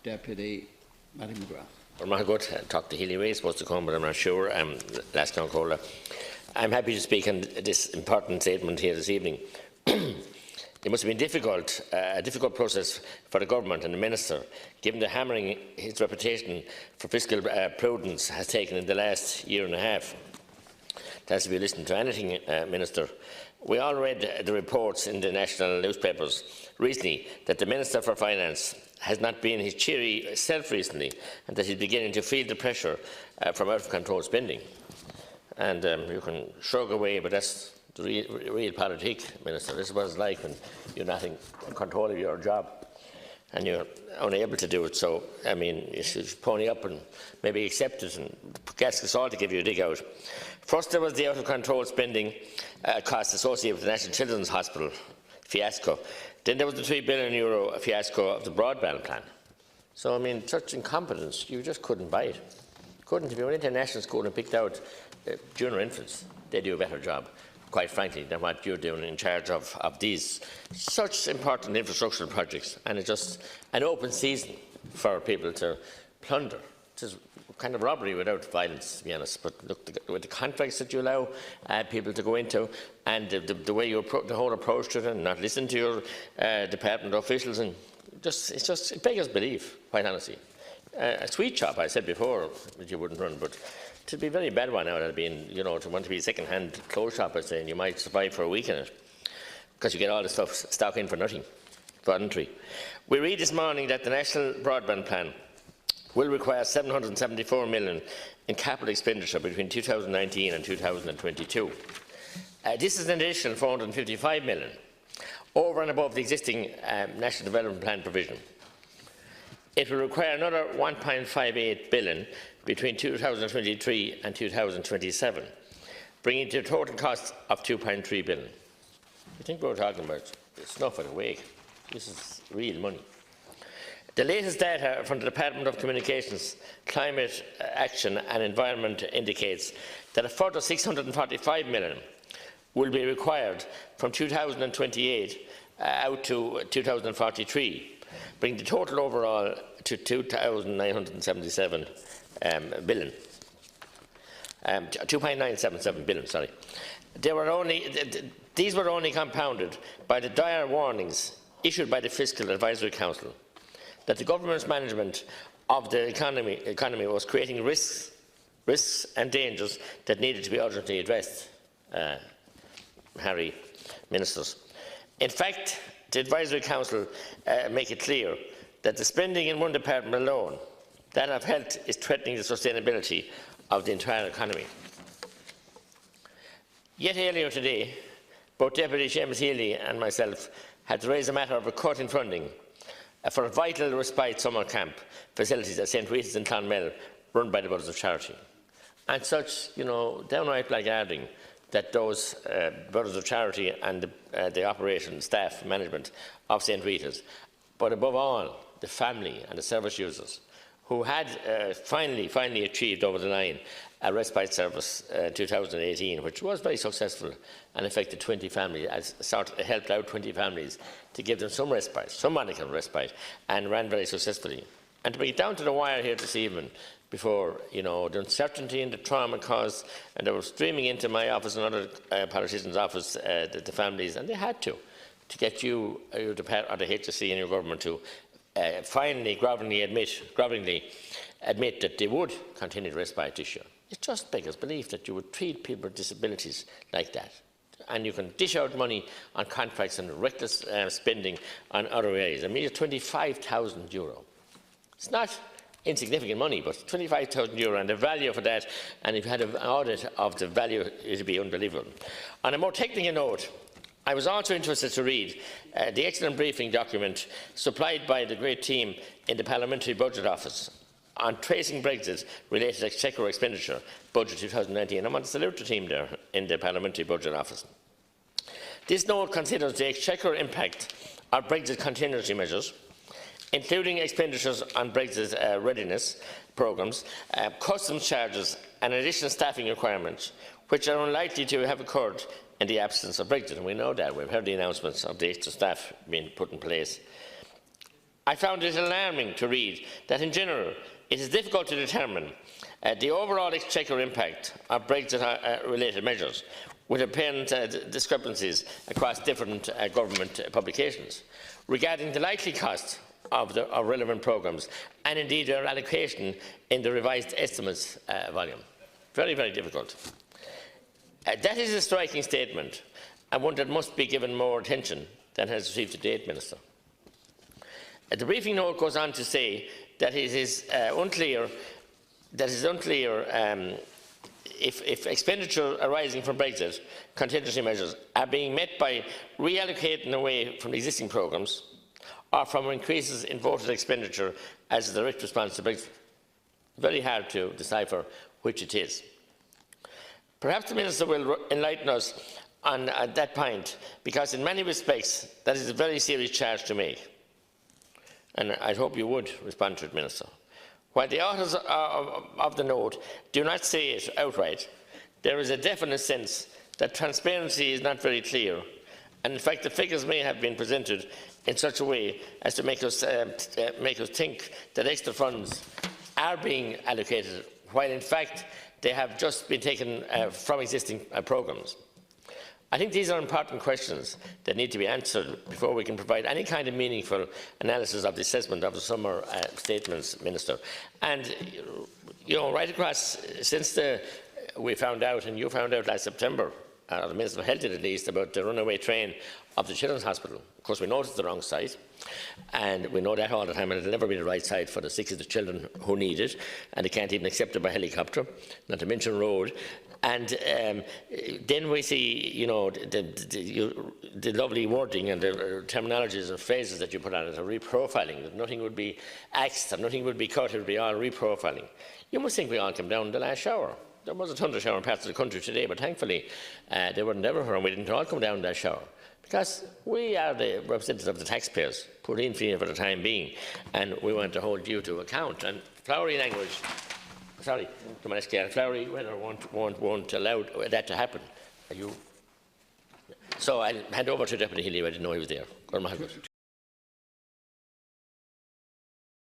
Deputy Mattie McGrath. Well, my good talk to Healy Ray is supposed to come, but I'm not sure. Last time caller. I'm happy to speak on this important statement here this evening. It must have been a difficult process for the government and the minister, given the hammering his reputation for fiscal prudence has taken in the last year and a half. That's if you listen to anything, Minister. We all read the reports in the national newspapers recently that the Minister for Finance has not been his cheery self recently, and that he's beginning to feel the pressure from out-of-control spending. And you can shrug away, but that's the real politic, Minister. This is what it's like when you're not in control of your job and you're unable to do it. So, I mean, you should pony up and maybe accept it and ask us all to give you a dig out. First, there was the out-of-control spending costs associated with the National Children's Hospital fiasco. Then there was the €3 billion fiasco of the broadband plan. So, I mean, such incompetence, you just couldn't buy it. Couldn't. If you went into a national school and picked out junior infants, they do a better job, quite frankly, than what you're doing in charge of these such important infrastructural projects. And it's just an open season for people to plunder. It's kind of robbery without violence, to be honest. But look, with the contracts that you allow people to go into, and the way you the whole approach to it, and not listen to your department officials, and it beggars belief, quite honestly. A sweet shop, I said before, that you wouldn't run, but to be a very bad one out of being, you know, to want to be a second-hand clothes shop, saying you might survive for a week in it, because you get all the stuff stock in for nothing, voluntary. We read this morning that the National Broadband Plan will require $774 million in capital expenditure between 2019 and 2022. This is an additional $455 million, over and above the existing National Development Plan provision. It will require another $1.58 billion between 2023 and 2027, bringing the total cost of $2.3 billion. You think we're talking about snuff at a wake? This is real money. The latest data from the Department of Communications, Climate Action and Environment indicates that a further $645 million will be required from 2028 out to 2043, bringing the total overall to $2.977 billion. 2.977 billion, sorry. These were only compounded by the dire warnings issued by the Fiscal Advisory Council that the government's management of the economy was creating risks and dangers that needed to be urgently addressed, Harry, ministers. In fact, the Advisory Council make it clear that the spending in one department alone, that of health, is threatening the sustainability of the entire economy. Yet earlier today, both Deputy Seamus Healy and myself had to raise a matter of a cut in funding for a vital respite summer camp facilities at St. Rita's in Clonmel, run by the Brothers of Charity. And such, you know, downright blackguarding that those Brothers of Charity and the operation staff management of St. Rita's, but above all, the family and the service users, who had finally achieved over the line a respite service in 2018, which was very successful and affected 20 families, helped out 20 families to give them some respite, some modicum of respite, and ran very successfully. And to bring it down to the wire here this evening, before, you know, the uncertainty and the trauma caused, and they were streaming into my office and other politicians' office, the families, and they had to get you, or the HSC and your government to finally, grovelingly admit that they would continue the respite this year. It just beggars belief that you would treat people with disabilities like that. And you can dish out money on contracts and reckless spending on other areas. I mean, it's €25,000. It's not insignificant money, but €25,000 and the value for that, and if you had an audit of the value, it would be unbelievable. On a more technical note, I was also interested to read the excellent briefing document supplied by the great team in the Parliamentary Budget Office on tracing Brexit-related exchequer expenditure, Budget 2019. I want to salute the team there in the Parliamentary Budget Office. This note considers the exchequer impact of Brexit contingency measures, including expenditures on Brexit readiness programmes, customs charges and additional staffing requirements, which are unlikely to have occurred in the absence of Brexit. And we know that. We've heard the announcements of the extra staff being put in place. I found it alarming to read that, in general, it is difficult to determine the overall exchequer impact of Brexit-related measures, with apparent discrepancies across different government publications regarding the likely cost of relevant programmes and indeed their allocation in the revised estimates volume. Very, very difficult. That is a striking statement, and one that must be given more attention than has received to date, Minister. The briefing note goes on to say that it is unclear if expenditure arising from Brexit contingency measures are being met by reallocating away from existing programmes or from increases in voted expenditure as a direct response to Brexit. Very hard to decipher which it is. Perhaps the Minister will enlighten us on that point, because in many respects that is a very serious charge to make. And I hope you would respond to it, Minister. While the authors of the note do not say it outright, there is a definite sense that transparency is not very clear, and in fact the figures may have been presented in such a way as to make us think that extra funds are being allocated, while in fact they have just been taken from existing programmes. I think these are important questions that need to be answered before we can provide any kind of meaningful analysis of the assessment of the summer statements, Minister. And, you know, right across, since we found out, and you found out last September, or the Minister of Health did at least, about the runaway train of the Children's Hospital. Of course, we know it's the wrong site, and we know that all the time, and it'll never be the right site for the sick of the children who need it, and they can't even accept it by helicopter, not to mention road. And then we see, you know, the lovely wording and the terminologies and phrases that you put on it, a reprofiling, that nothing would be axed and nothing would be cut, it would be all reprofiling. You must think we all came down the last shower. There was a thundershower in parts of the country today, but thankfully they weren't everywhere, and we didn't all come down that shower. Because we are the representatives of the taxpayers, put in for the time being, and we want to hold you to account. And flowery language, sorry, to my next guy, flowery weather won't allow that to happen. So I'll hand over to Deputy Healy. I didn't know he was there.